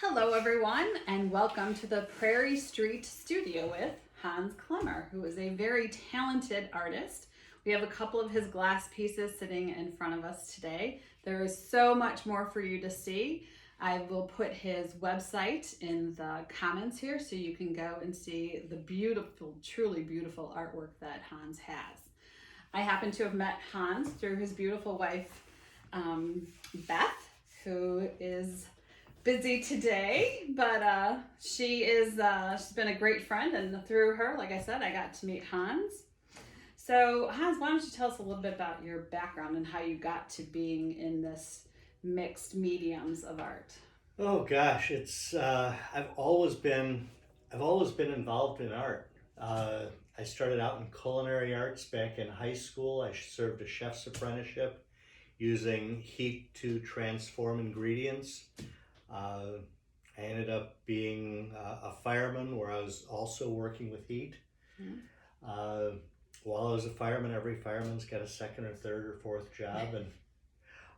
Hello, everyone, and welcome to the Prairie Street Studio with Hans Klemmer, who is a very talented artist. We have a couple of his glass pieces sitting in front of us today. There is so much more for you to see. I will put his website in the comments here so you can go and see the beautiful, truly beautiful artwork that Hans has. I happen to have met Hans through his beautiful wife, Beth, who is busy today, but she's been a great friend, and through her, like I said, I got to meet Hans. So Hans, why don't you tell us a little bit about your background and how you got to being in this mixed mediums of art? Oh gosh, it's I've always been involved in art. I started out in culinary arts back in high school. I served a chef's apprenticeship using heat to transform ingredients. I ended up being a fireman where I was also working with heat. Mm-hmm. Uh, while I was a fireman, every fireman's got a second or third or fourth job, and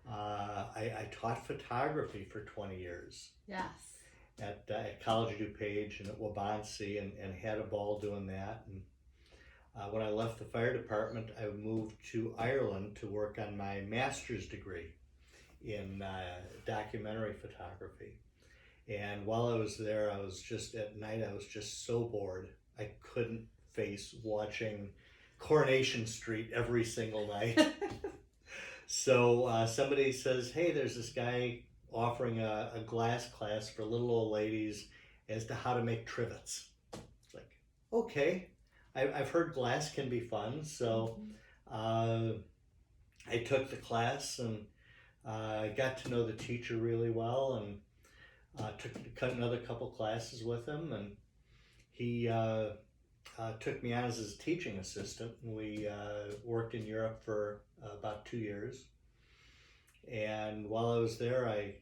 I taught photography for 20 years Yes. at College DuPage and at Wabansie, and had a ball doing that. And when I left the fire department, I moved to Ireland to work on my master's degree in documentary photography. And while I was there, I was just at night, I was just so bored. I couldn't face watching Coronation Street every single night. So somebody says, hey, there's this guy offering a glass class for little old ladies as to how to make trivets. It's like, okay, I've heard glass can be fun. So I took the class and got to know the teacher really well, and took another couple classes with him, and he took me on as his teaching assistant. We worked in Europe for about 2 years. And while I was there, I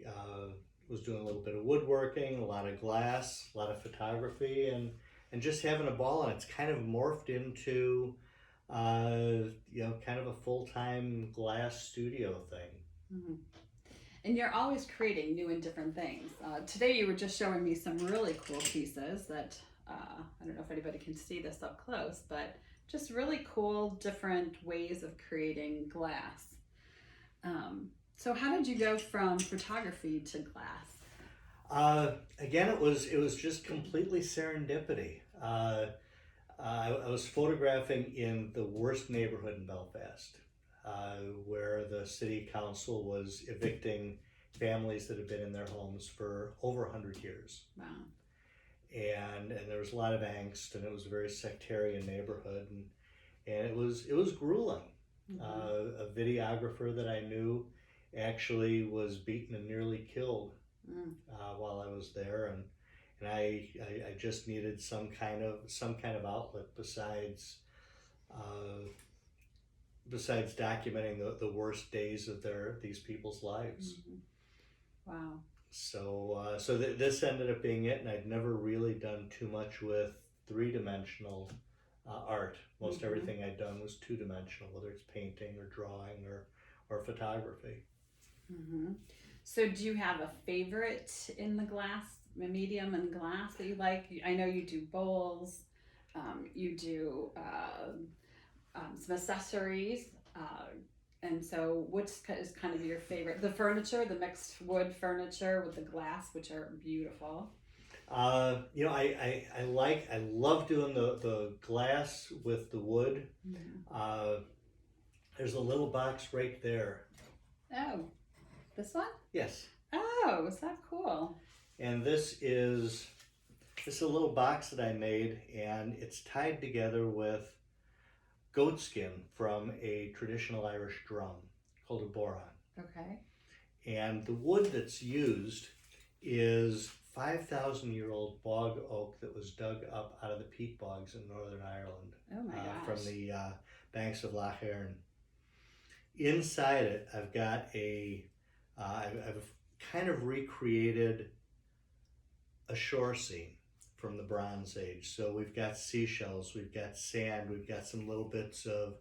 was doing a little bit of woodworking, a lot of glass, a lot of photography, and just having a ball. And it's kind of morphed into, kind of a full-time glass studio thing. Mm-hmm. And you're always creating new and different things. Today you were just showing me some really cool pieces that I don't know if anybody can see this up close, but just really cool different ways of creating glass. So how did you go from photography to glass? Again, it was just completely serendipity. I was photographing in the worst neighborhood in Belfast, where the city council was evicting families that had been in their homes for over 100 years. Wow. And there was a lot of angst, and it was a very sectarian neighborhood, and it was grueling. Mm-hmm. A videographer that I knew actually was beaten and nearly killed while I was there, and I just needed some kind of outlet besides documenting the worst days of these people's lives. Mm-hmm. Wow. So this ended up being it, and I'd never really done too much with three-dimensional art. Most everything I'd done was two-dimensional, whether it's painting or drawing or photography. Mm-hmm. So do you have a favorite in the glass, medium and glass that you like? I know you do bowls, you do some accessories, and so which is kind of your favorite? The furniture, the mixed wood furniture with the glass, which are beautiful. I love doing the glass with the wood. Mm-hmm. There's a little box right there. Oh, this one? Yes. Oh, is that cool? And this is a little box that I made, and it's tied together with goat skin from a traditional Irish drum called a boron. Okay. And the wood that's used is 5,000-year-old bog oak that was dug up out of the peat bogs in Northern Ireland. Oh my gosh. From the banks of Lough Erne. Inside it, I've got I've kind of recreated a shore scene from the Bronze Age. So we've got seashells, we've got sand, we've got some little bits of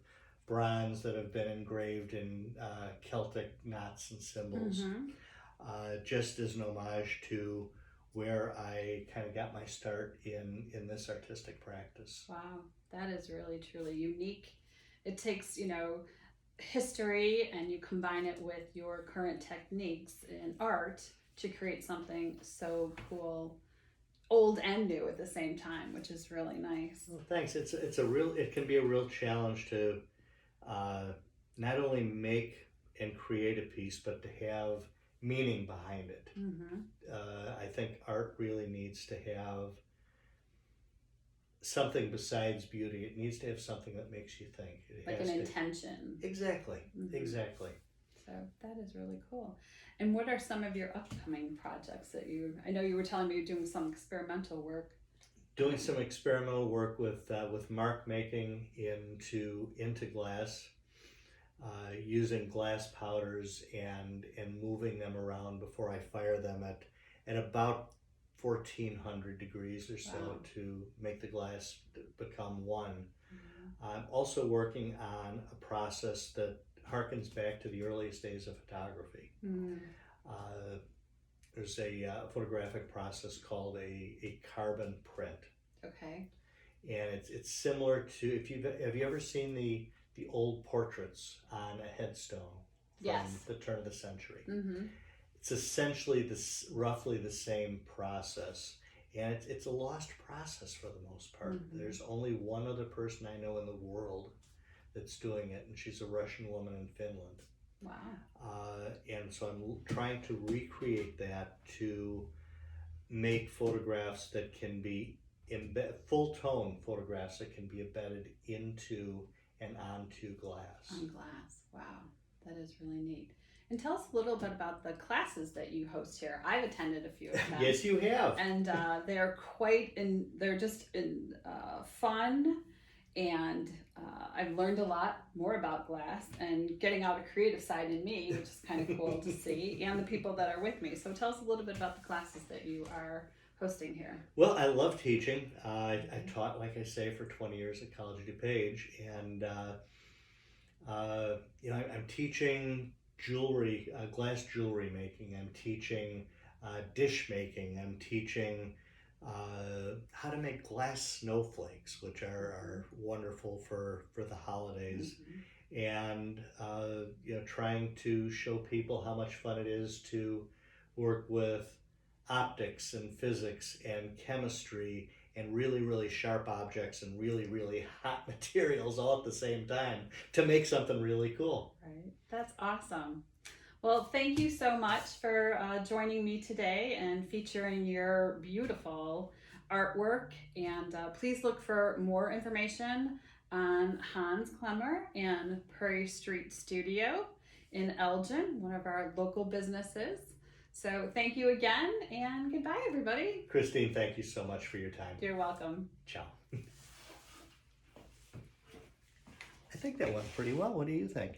bronze that have been engraved in Celtic knots and symbols, just as an homage to where I kind of got my start in this artistic practice. Wow, that is really truly unique. It takes, history and you combine it with your current techniques in art to create something so cool, old and new at the same time, which is really nice. Well, thanks. It can be a real challenge to not only make and create a piece, but to have meaning behind it. Mm-hmm. I think art really needs to have something besides beauty. It needs to have something that makes you think. Like an intention. Exactly, Mm-hmm. exactly. So that is really cool. And what are some of your upcoming projects that I know you were telling me you're doing some experimental work. Doing some experimental work with mark making into glass, using glass powders and moving them around before I fire them at about 1400 degrees or so. Wow. To make the glass become one. Mm-hmm. I'm also working on a process that harkens back to the earliest days of photography. Mm. There's a photographic process called a carbon print. Okay. And it's similar to, have you ever seen the old portraits on a headstone from Yes. the turn of the century? Mm-hmm. It's essentially roughly the same process, and it's a lost process for the most part. Mm-hmm. There's only one other person I know in the world that's doing it, and she's a Russian woman in Finland. Wow. And so I'm trying to recreate that to make photographs that can be full tone photographs that can be embedded into and onto glass. On glass. Wow. That is really neat. And tell us a little bit about the classes that you host here. I've attended a few of them. Yes, you have. And they're they're just fun, and I've learned a lot more about glass and getting out a creative side in me, which is kind of cool to see, and the people that are with me. So tell us a little bit about the classes that you are hosting here. Well, I love teaching. I taught, like I say, for 20 years at College of DuPage, and I'm teaching jewelry, glass jewelry making. I'm teaching dish making. I'm teaching how to make glass snowflakes, which are wonderful for the holidays. Mm-hmm. And trying to show people how much fun it is to work with optics and physics and chemistry and really, really sharp objects and really, really hot materials all at the same time to make something really cool. Right. That's awesome. Well, thank you so much for joining me today and featuring your beautiful artwork. And please look for more information on Hans Klemmer and Prairie Street Studio in Elgin, one of our local businesses. So thank you again, and goodbye, everybody. Christine, thank you so much for your time. You're welcome. Ciao. I think that went pretty well. What do you think?